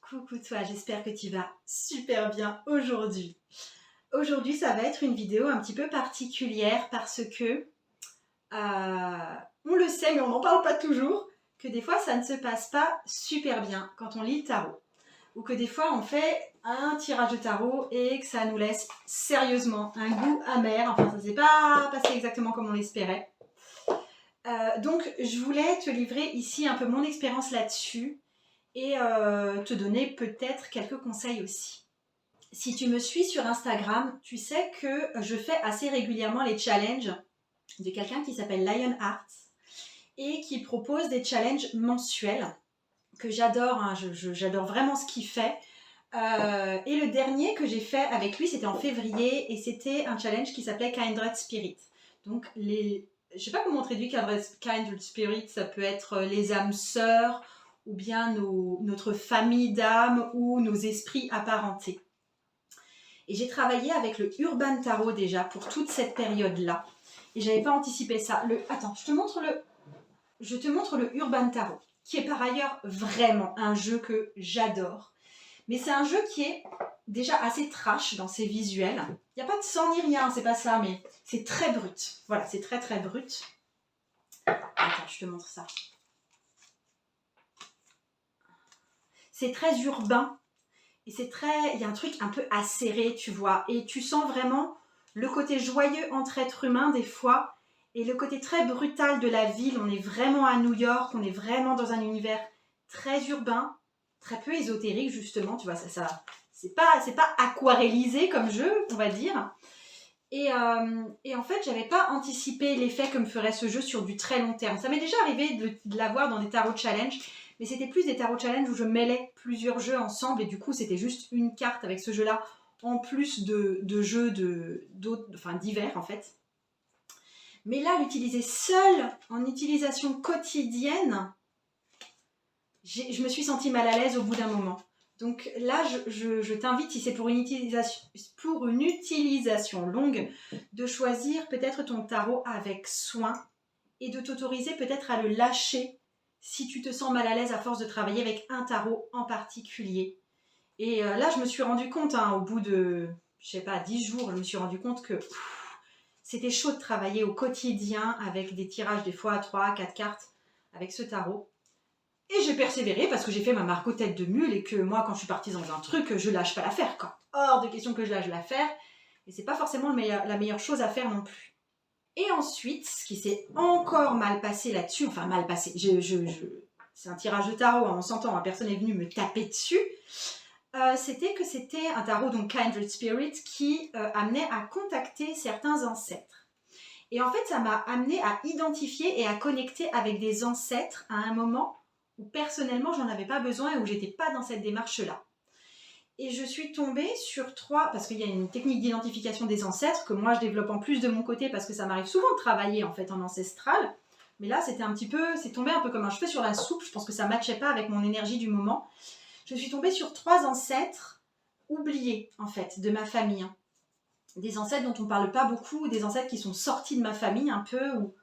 Coucou toi, j'espère que tu vas super bien aujourd'hui. Aujourd'hui, ça va être une vidéo un petit peu particulière parce que, on le sait, mais on n'en parle pas toujours, que des fois, ça ne se passe pas super bien quand on lit le tarot. Ou que des fois, on fait un tirage de tarot et que ça nous laisse sérieusement un goût amer. Enfin, ça ne s'est pas passé exactement comme on l'espérait. Donc, je voulais te livrer ici un peu mon expérience là-dessus et te donner peut-être quelques conseils aussi. Si tu me suis sur Instagram, tu sais que je fais assez régulièrement les challenges de quelqu'un qui s'appelle Lionheart et qui propose des challenges mensuels que j'adore, hein, j'adore vraiment ce qu'il fait. Et le dernier que j'ai fait avec lui, c'était en février et c'était un challenge qui s'appelait Kindred Spirit. Donc, je ne sais pas comment on traduit Kindred Spirit, ça peut être les âmes sœurs ou bien notre famille d'âmes ou nos esprits apparentés. Et j'ai travaillé avec le Urban Tarot déjà pour toute cette période-là. Et j'avais pas anticipé ça. Attends, je te montre le Urban Tarot, qui est par ailleurs vraiment un jeu que j'adore. Mais c'est un jeu qui est déjà assez trash dans ses visuels. Il n'y a pas de sang ni rien, c'est pas ça, mais c'est très brut. Voilà, c'est très très brut. Attends, je te montre ça. C'est très urbain. Et il y a un truc un peu acéré, tu vois. Et tu sens vraiment le côté joyeux entre êtres humains des fois. Et le côté très brutal de la ville. On est vraiment à New York. On est vraiment dans un univers très urbain. Très peu ésotérique, justement. Tu vois, c'est pas aquarellisé comme jeu, on va dire. Et en fait, j'avais pas anticipé l'effet que me ferait ce jeu sur du très long terme. Ça m'est déjà arrivé de l'avoir dans des tarot challenge, mais c'était plus des tarot challenge où je mêlais plusieurs jeux ensemble et du coup, c'était juste une carte avec ce jeu-là en plus de jeux divers en fait. Mais là, l'utiliser seul en utilisation quotidienne, je me suis sentie mal à l'aise au bout d'un moment. Donc là, je t'invite, si c'est pour une utilisation longue, de choisir peut-être ton tarot avec soin et de t'autoriser peut-être à le lâcher si tu te sens mal à l'aise à force de travailler avec un tarot en particulier. Et là, je me suis rendu compte, hein, au bout de, je sais pas, 10 jours, je me suis rendu compte que c'était chaud de travailler au quotidien avec des tirages des fois à 3, 4 cartes avec ce tarot. Et j'ai persévéré parce que j'ai fait ma marque tête de mule et que moi, quand je suis partie dans un truc, je lâche pas l'affaire, quoi. Hors de question que je lâche l'affaire. Et c'est pas forcément la meilleure chose à faire non plus. Et ensuite, ce qui s'est encore mal passé là-dessus, enfin mal passé, c'est un tirage de tarot, hein, on s'entend, hein, personne n'est venu me taper dessus. C'était un tarot, donc Kindred Spirit, qui amenait à contacter certains ancêtres. Et en fait, ça m'a amené à identifier et à connecter avec des ancêtres à un moment où personnellement j'en avais pas besoin et où j'étais pas dans cette démarche-là. Et je suis tombée sur 3, parce qu'il y a une technique d'identification des ancêtres que moi je développe en plus de mon côté parce que ça m'arrive souvent de travailler en fait en ancestral. Mais là, c'est tombé un peu comme un cheveu sur la soupe. Je pense que ça ne matchait pas avec mon énergie du moment. Je suis tombée sur 3 ancêtres oubliés en fait de ma famille. Des ancêtres dont on ne parle pas beaucoup, des ancêtres qui sont sortis de ma famille un peu, ou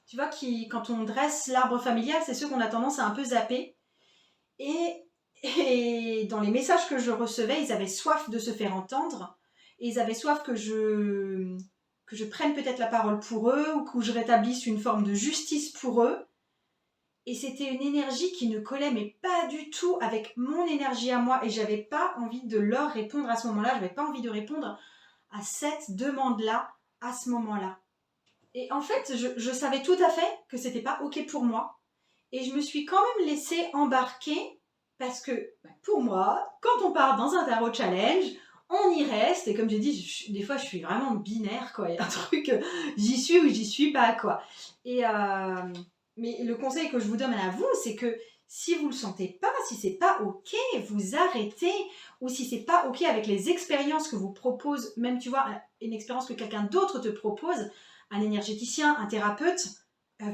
tu vois, quand on dresse l'arbre familial, c'est ceux qu'on a tendance à un peu zapper. Et dans les messages que je recevais, ils avaient soif de se faire entendre. Et ils avaient soif que je prenne peut-être la parole pour eux ou que je rétablisse une forme de justice pour eux. Et c'était une énergie qui ne collait mais pas du tout avec mon énergie à moi. Et j'avais pas envie de leur répondre à ce moment-là. J'avais pas envie de répondre à cette demande-là à ce moment-là. Et en fait, je savais tout à fait que c'était pas OK pour moi. Et je me suis quand même laissée embarquer parce que, pour moi, quand on part dans un tarot challenge, on y reste. Et comme j'ai dit, des fois, je suis vraiment binaire, quoi. Il y a un truc, j'y suis ou j'y suis pas, quoi. Mais le conseil que je vous donne à vous, c'est que si vous le sentez pas, si c'est pas OK, vous arrêtez. Ou si c'est pas OK avec les expériences que vous propose, même, tu vois, une expérience que quelqu'un d'autre te propose, un énergéticien, un thérapeute,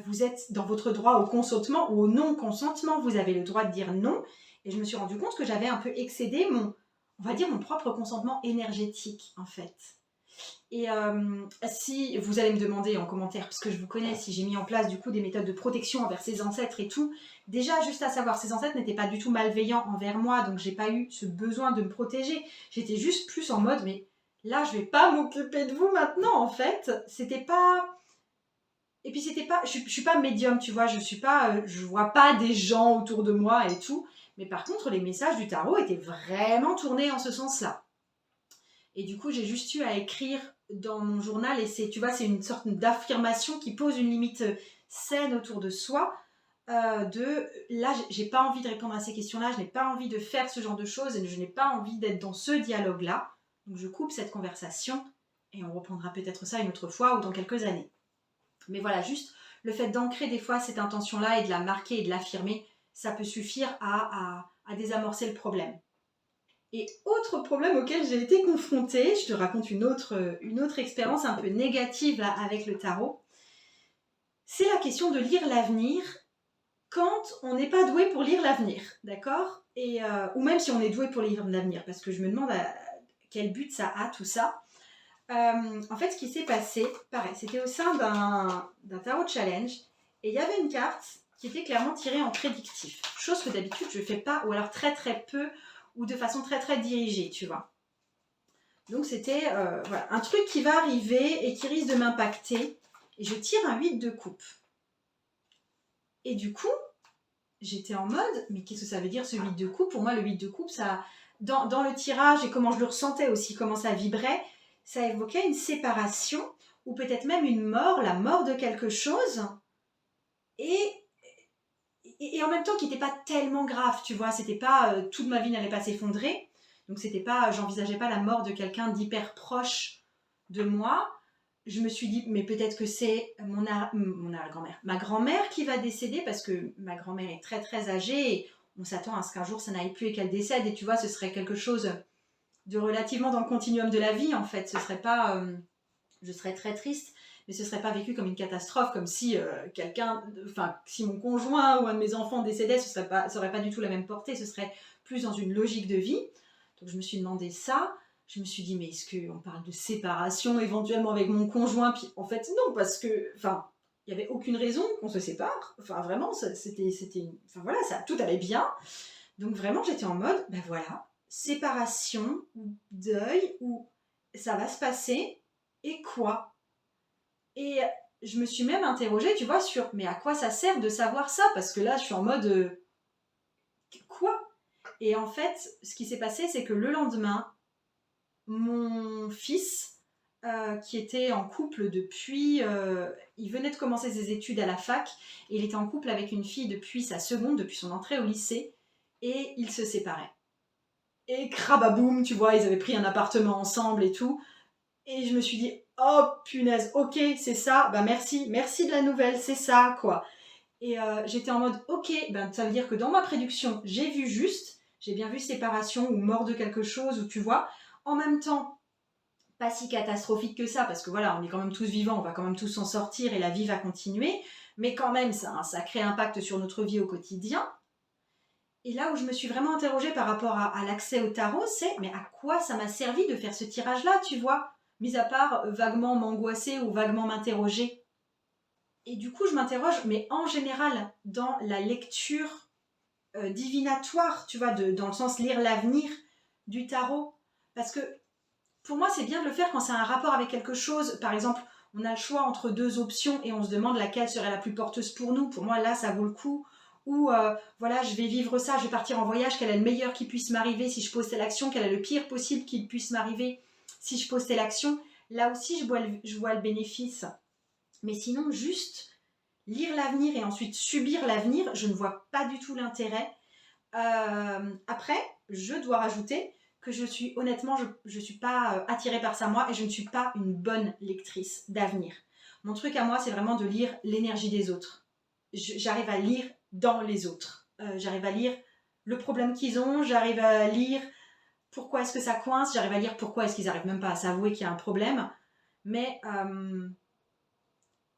vous êtes dans votre droit au consentement ou au non-consentement. Vous avez le droit de dire non. Et je me suis rendu compte que j'avais un peu excédé mon propre consentement énergétique, en fait. Et si vous allez me demander en commentaire, parce que je vous connais, si j'ai mis en place du coup des méthodes de protection envers ses ancêtres et tout, déjà juste à savoir, ses ancêtres n'étaient pas du tout malveillants envers moi, donc j'ai pas eu ce besoin de me protéger. J'étais juste plus en mode, mais là je vais pas m'occuper de vous maintenant en fait. C'était pas... Et puis c'était pas... Je suis pas médium, tu vois, je suis pas... je vois pas des gens autour de moi et tout. Mais par contre, les messages du tarot étaient vraiment tournés en ce sens-là. Et du coup, j'ai juste eu à écrire dans mon journal, et c'est, tu vois, c'est une sorte d'affirmation qui pose une limite saine autour de soi. De là, j'ai pas envie de répondre à ces questions-là, je n'ai pas envie de faire ce genre de choses, et je n'ai pas envie d'être dans ce dialogue-là. Donc je coupe cette conversation, et on reprendra peut-être ça une autre fois ou dans quelques années. Mais voilà, juste le fait d'ancrer des fois cette intention-là et de la marquer et de l'affirmer, ça peut suffire à désamorcer le problème. Et autre problème auquel j'ai été confrontée, je te raconte une autre expérience un peu négative là, avec le tarot, c'est la question de lire l'avenir quand on n'est pas doué pour lire l'avenir, d'accord? Ou même si on est doué pour lire l'avenir, parce que je me demande quel but ça a tout ça. En fait, ce qui s'est passé, pareil, c'était au sein d'un tarot challenge, et il y avait une carte qui était clairement tirée en prédictif, chose que d'habitude je ne fais pas, ou alors très très peu, ou de façon très très dirigée, tu vois. Donc c'était voilà, un truc qui va arriver et qui risque de m'impacter, et je tire un 8 de coupe. Et du coup, j'étais en mode, mais qu'est-ce que ça veut dire ce 8 de coupe? Pour moi, le 8 de coupe, ça, dans le tirage et comment je le ressentais aussi, comment ça vibrait, ça évoquait une séparation ou peut-être même une mort, la mort de quelque chose. Et, et en même temps, qui n'était pas tellement grave, tu vois, c'était pas toute ma vie n'allait pas s'effondrer. Donc c'était pas, j'envisageais pas la mort de quelqu'un d'hyper proche de moi. Je me suis dit, mais peut-être que c'est mon arrière-grand-mère, ma grand-mère qui va décéder, parce que ma grand-mère est très très âgée et on s'attend à ce qu'un jour ça n'aille plus et qu'elle décède, et tu vois, ce serait quelque chose de relativement dans le continuum de la vie en fait. Ce serait pas, je serais très triste, mais ce serait pas vécu comme une catastrophe, comme si si mon conjoint ou un de mes enfants décédait, ça aurait pas du tout la même portée, ce serait plus dans une logique de vie. Donc je me suis demandé ça. Je me suis dit, mais est-ce qu'on parle de séparation éventuellement avec mon conjoint? Puis en fait, non, parce que, enfin, il n'y avait aucune raison qu'on se sépare. Enfin, vraiment, enfin voilà, ça, tout allait bien. Donc vraiment, j'étais en mode, ben voilà, séparation, ou deuil, ou ça va se passer, et quoi? Et je me suis même interrogée, tu vois, sur, mais à quoi ça sert de savoir ça? Parce que là, je suis en mode, quoi? Et en fait, ce qui s'est passé, c'est que le lendemain, mon fils, qui était en couple depuis... il venait de commencer ses études à la fac, et il était en couple avec une fille depuis sa seconde, depuis son entrée au lycée, et ils se séparaient. Et crababoum, tu vois, ils avaient pris un appartement ensemble et tout. Et je me suis dit, oh punaise, ok, c'est ça, bah merci, merci de la nouvelle, c'est ça, quoi. Et j'étais en mode, ok, ben, ça veut dire que dans ma prédiction, j'ai vu juste, j'ai bien vu séparation ou mort de quelque chose, ou tu vois, en même temps, pas si catastrophique que ça, parce que voilà, on est quand même tous vivants, on va quand même tous s'en sortir et la vie va continuer, mais quand même, ça a un sacré impact sur notre vie au quotidien. Et là où je me suis vraiment interrogée par rapport à l'accès au tarot, c'est mais à quoi ça m'a servi de faire ce tirage-là, tu vois, mis à part vaguement m'angoisser ou vaguement m'interroger. Et du coup, je m'interroge, mais en général, dans la lecture divinatoire, tu vois, dans le sens lire l'avenir du tarot, parce que pour moi, c'est bien de le faire quand c'est un rapport avec quelque chose. Par exemple, on a le choix entre deux options et on se demande laquelle serait la plus porteuse pour nous. Pour moi, là, ça vaut le coup. Ou voilà, je vais vivre ça, je vais partir en voyage, quel est le meilleur qui puisse m'arriver si je pose telle action, quel est le pire possible qui puisse m'arriver si je pose telle action. Là aussi, je vois le bénéfice. Mais sinon, juste lire l'avenir et ensuite subir l'avenir, je ne vois pas du tout l'intérêt. Après, je dois rajouter que je suis honnêtement, je suis pas attirée par ça moi, et je ne suis pas une bonne lectrice d'avenir. Mon truc à moi, c'est vraiment de lire l'énergie des autres. J'arrive à lire dans les autres. J'arrive à lire le problème qu'ils ont, j'arrive à lire pourquoi est-ce que ça coince, j'arrive à lire pourquoi est-ce qu'ils n'arrivent même pas à s'avouer qu'il y a un problème. Mais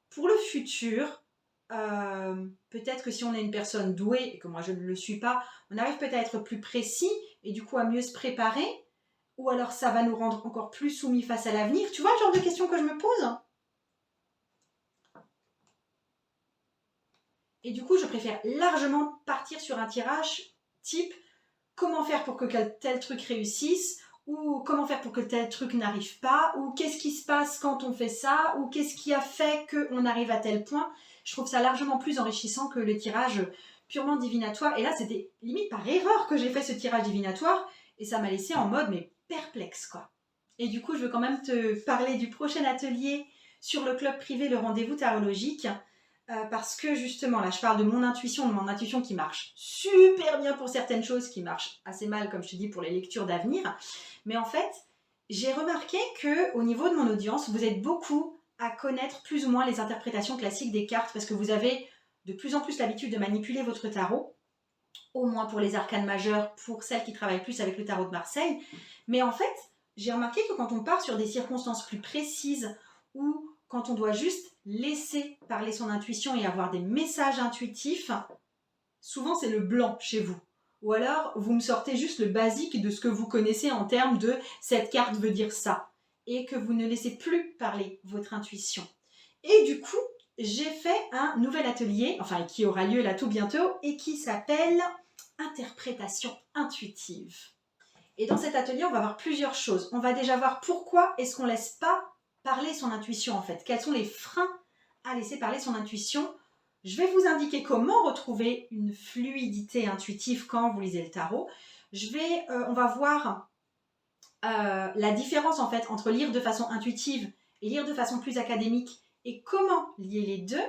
pour le futur, peut-être que si on est une personne douée, et que moi je ne le suis pas, on arrive peut-être à être plus précis et du coup à mieux se préparer. Ou alors ça va nous rendre encore plus soumis face à l'avenir? Tu vois le genre de questions que je me pose? Et du coup, je préfère largement partir sur un tirage type comment faire pour que tel truc réussisse, ou comment faire pour que tel truc n'arrive pas, ou qu'est-ce qui se passe quand on fait ça, ou qu'est-ce qui a fait qu'on arrive à tel point. Je trouve ça largement plus enrichissant que le tirage purement divinatoire. Et là, c'était limite par erreur que j'ai fait ce tirage divinatoire, et ça m'a laissé en mode mais perplexe quoi. Et du coup, je veux quand même te parler du prochain atelier sur le club privé, le rendez-vous tarologique. Parce que justement, là, je parle de mon intuition qui marche super bien pour certaines choses, qui marche assez mal, comme je te dis, pour les lectures d'avenir. Mais en fait, j'ai remarqué que au niveau de mon audience, vous êtes beaucoup à connaître plus ou moins les interprétations classiques des cartes, parce que vous avez de plus en plus l'habitude de manipuler votre tarot, au moins pour les arcanes majeures, pour celles qui travaillent plus avec le tarot de Marseille. Mais en fait, j'ai remarqué que quand on part sur des circonstances plus précises, ou quand on doit juste laisser parler son intuition et avoir des messages intuitifs, souvent c'est le blanc chez vous. Ou alors vous me sortez juste le basique de ce que vous connaissez en termes de cette carte veut dire ça, et que vous ne laissez plus parler votre intuition. Et du coup, j'ai fait un nouvel atelier, enfin qui aura lieu là tout bientôt, et qui s'appelle interprétation intuitive. Et dans cet atelier, on va voir plusieurs choses. On va déjà voir pourquoi est-ce qu'on ne laisse pas parler son intuition en fait. Quels sont les freins à laisser parler son intuition? Je vais vous indiquer comment retrouver une fluidité intuitive quand vous lisez le tarot. On va voir la différence en fait entre lire de façon intuitive et lire de façon plus académique et comment lier les deux.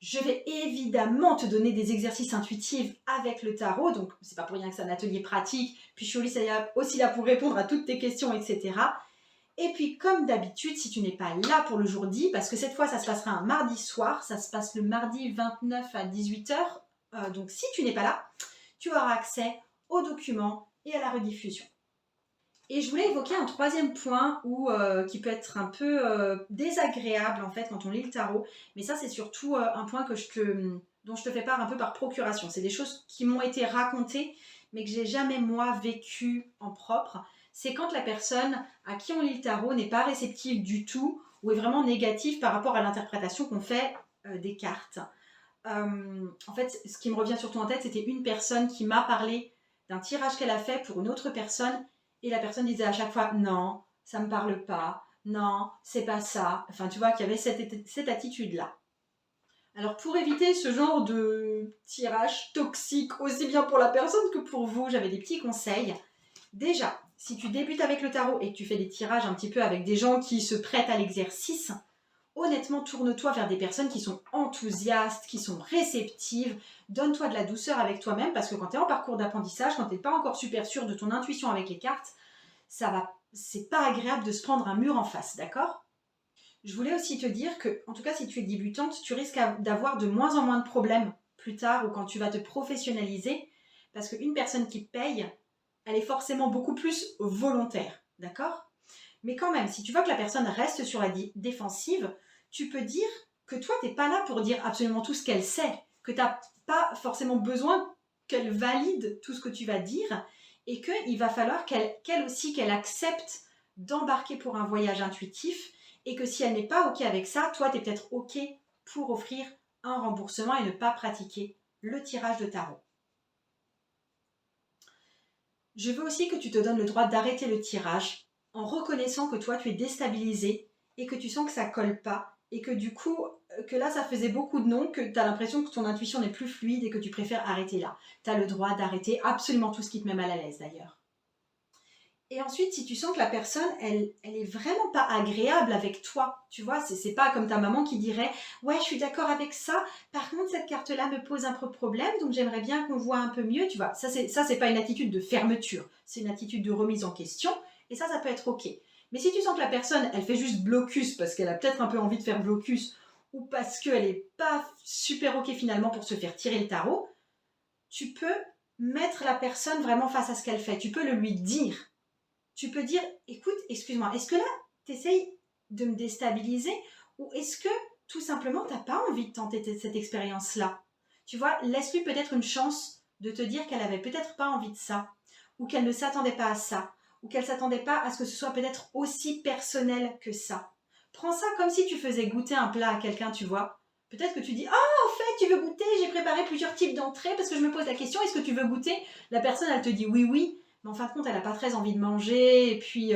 Je vais évidemment te donner des exercices intuitifs avec le tarot, donc c'est pas pour rien que c'est un atelier pratique, puis je suis aussi là pour répondre à toutes tes questions, etc. Et puis comme d'habitude, si tu n'es pas là pour le jour dit, parce que cette fois ça se passera un mardi soir, ça se passe le mardi 29 à 18h, donc si tu n'es pas là, tu auras accès aux documents et à la rediffusion. Et je voulais évoquer un troisième point qui peut être un peu désagréable en fait quand on lit le tarot. Mais ça c'est surtout un point dont je te fais part un peu par procuration. C'est des choses qui m'ont été racontées mais que j'ai jamais moi vécu en propre. C'est quand la personne à qui on lit le tarot n'est pas réceptive du tout ou est vraiment négative par rapport à l'interprétation qu'on fait des cartes. En fait, ce qui me revient surtout en tête, c'était une personne qui m'a parlé d'un tirage qu'elle a fait pour une autre personne et la personne disait à chaque fois non, ça me parle pas, non, c'est pas ça. Enfin, tu vois qu'il y avait cette attitude-là. Alors, pour éviter ce genre de tirage toxique, aussi bien pour la personne que pour vous, j'avais des petits conseils. Déjà, si tu débutes avec le tarot et que tu fais des tirages un petit peu avec des gens qui se prêtent à l'exercice, honnêtement, tourne-toi vers des personnes qui sont enthousiastes, qui sont réceptives. Donne-toi de la douceur avec toi-même parce que quand tu es en parcours d'apprentissage, quand tu n'es pas encore super sûr de ton intuition avec les cartes, c'est pas agréable de se prendre un mur en face, d'accord? Je voulais aussi te dire que, en tout cas, si tu es débutante, tu risques d'avoir de moins en moins de problèmes plus tard ou quand tu vas te professionnaliser parce qu'une personne qui paye, elle est forcément beaucoup plus volontaire, d'accord? Mais quand même, si tu vois que la personne reste sur la défensive, tu peux dire que toi, tu n'es pas là pour dire absolument tout ce qu'elle sait, que tu n'as pas forcément besoin qu'elle valide tout ce que tu vas dire et qu'il va falloir qu'elle aussi, qu'elle accepte d'embarquer pour un voyage intuitif et que si elle n'est pas OK avec ça, toi, tu es peut-être OK pour offrir un remboursement et ne pas pratiquer le tirage de tarot. Je veux aussi que tu te donnes le droit d'arrêter le tirage en reconnaissant que toi, tu es déstabilisé et que tu sens que ça colle pas et que du coup, que là, ça faisait beaucoup de non, que tu as l'impression que ton intuition n'est plus fluide et que tu préfères arrêter là. Tu as le droit d'arrêter absolument tout ce qui te met mal à l'aise d'ailleurs. Et ensuite, si tu sens que la personne, elle est vraiment pas agréable avec toi, tu vois, c'est pas comme ta maman qui dirait « Ouais, je suis d'accord avec ça, par contre, cette carte-là me pose un peu problème, donc j'aimerais bien qu'on voit un peu mieux. » Tu vois, ça, c'est pas une attitude de fermeture, c'est une attitude de remise en question, et ça peut être OK. Mais si tu sens que la personne, elle fait juste blocus parce qu'elle a peut-être un peu envie de faire blocus, ou parce qu'elle est pas super OK finalement pour se faire tirer le tarot, tu peux mettre la personne vraiment face à ce qu'elle fait, tu peux le lui dire. Tu peux dire, écoute, excuse-moi, est-ce que là, tu essayes de me déstabiliser ou est-ce que tout simplement, tu n'as pas envie de tenter cette expérience-là? Tu vois, laisse-lui peut-être une chance de te dire qu'elle avait peut-être pas envie de ça ou qu'elle ne s'attendait pas à ça ou qu'elle ne s'attendait pas à ce que ce soit peut-être aussi personnel que ça. Prends ça comme si tu faisais goûter un plat à quelqu'un, tu vois. Peut-être que tu dis « Ah, en fait, tu veux goûter? J'ai préparé plusieurs types d'entrées parce que je me pose la question, est-ce que tu veux goûter ?» La personne, elle te dit « Oui, oui ». Mais en fin de compte, elle n'a pas très envie de manger. Et puis,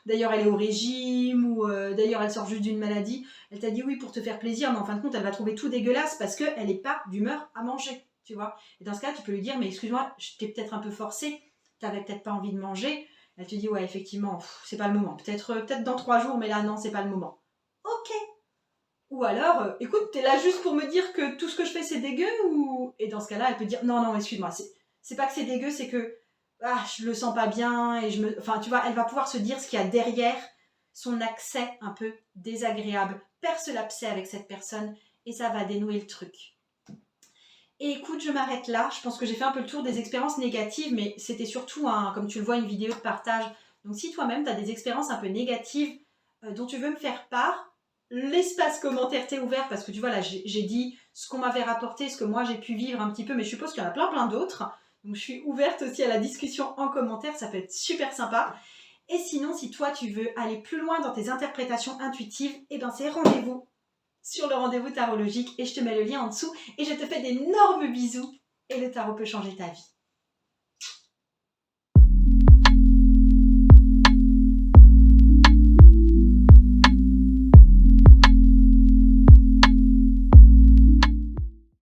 d'ailleurs, elle est au régime ou d'ailleurs, elle sort juste d'une maladie. Elle t'a dit oui pour te faire plaisir, mais en fin de compte, elle va trouver tout dégueulasse parce qu'elle n'est pas d'humeur à manger, tu vois. Et dans ce cas, tu peux lui dire, mais excuse-moi, je t'ai peut-être un peu forcé, t'avais peut-être pas envie de manger. Elle te dit, ouais, effectivement, c'est pas le moment. Peut-être dans 3 jours, mais là, non, c'est pas le moment. Ok. Ou alors, écoute, t'es là juste pour me dire que tout ce que je fais, c'est dégueu ou... Et dans ce cas-là, elle peut dire, non, non, excuse-moi, c'est pas que c'est dégueu, c'est que je le sens pas bien et je me... Enfin, tu vois, elle va pouvoir se dire ce qu'il y a derrière son accès un peu désagréable. Perce l'abcès avec cette personne et ça va dénouer le truc. Et écoute, je m'arrête là. Je pense que j'ai fait un peu le tour des expériences négatives, mais c'était surtout, comme tu le vois, une vidéo de partage. Donc si toi-même, tu as des expériences un peu négatives dont tu veux me faire part, l'espace commentaire t'est ouvert parce que tu vois, là, j'ai dit ce qu'on m'avait rapporté, ce que moi j'ai pu vivre un petit peu, mais je suppose qu'il y en a plein d'autres. Donc je suis ouverte aussi à la discussion en commentaire, ça peut être super sympa. Et sinon, si toi, tu veux aller plus loin dans tes interprétations intuitives, eh ben c'est rendez-vous sur le rendez-vous tarologique et je te mets le lien en dessous et je te fais d'énormes bisous et le tarot peut changer ta vie.